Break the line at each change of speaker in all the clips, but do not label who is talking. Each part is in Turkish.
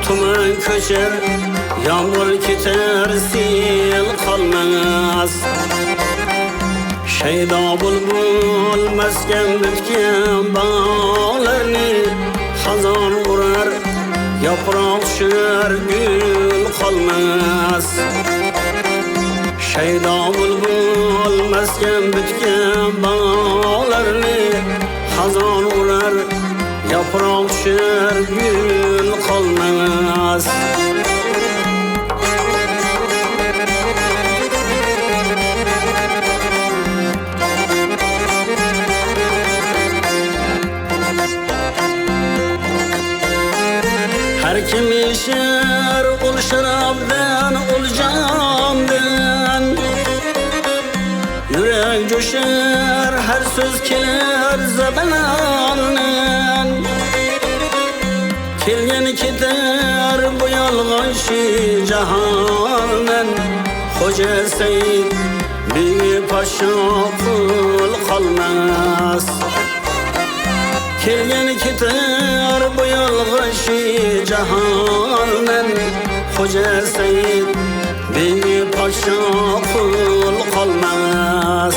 tuman köçer, yağmur keter, sel kalmaz. Şeyda bulbul mesken bitken bağlarını hazan vurar, yaprak düşer, gül kalmaz. Şeyda bulbul mesken bitken bağlarını hazan vurar, yaprak düşer, gül kalmaz. Her kim işer ol şaraptan, ol candan. Yürek coşar, her söz keler zabanından. Kelgen keter bu yalğançı cahanen. Hoca Seyit bir paşa kul kalmaz. Kelgen keter bu yalğançı cahanen. Hoca Seyit bir paşa kul kalmaz.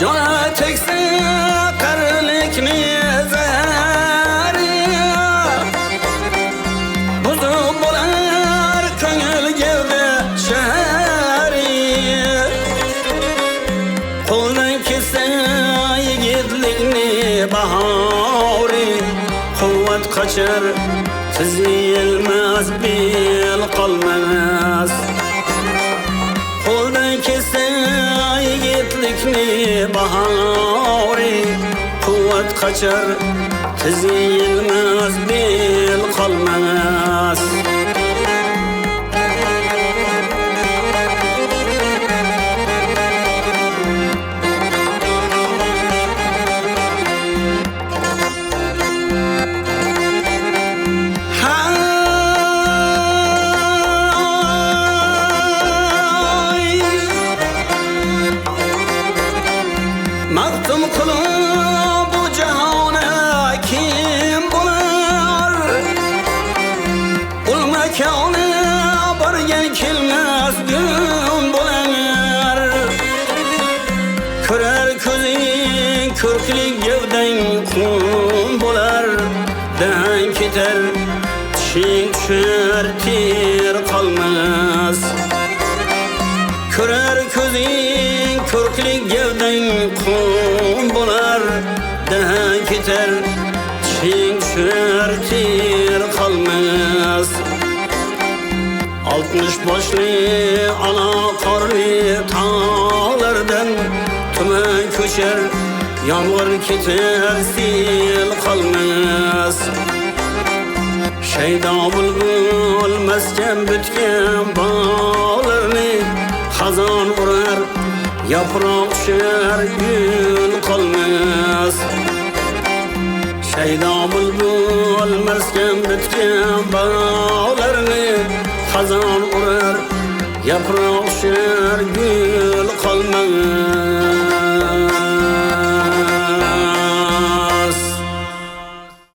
Cana tekse karlik nezari, buzu bolar köngül gevde şehri. Koldan kesse yigitlikni bahari, kuvvet kaçar tizilmez, bil kalmaz. Koldan kesse yigitlikni bahari, kuvvet kaçar tizilmez, bil kalmaz. Maktum kulu bu cihana kim bular? Ul mekana bargen kelmez gün bular. Körer közün körklik gevden kum bular. Den keter tişin düşer, tir kalmaz. Körer közün körklik gevden kum bular. Den keter tişin düşer, tir kalmaz. 60 başlı ana karlı tağlardan tümen köçer, yağmur keter, sel kalmaz. Şeyda bulbul mesken bitken bağlarını hazan vurar, yaprak düşer, gül kalmaz. Şeyda bulbul mesken bitken bağlarını hazan vurar, yaprak düşer, gül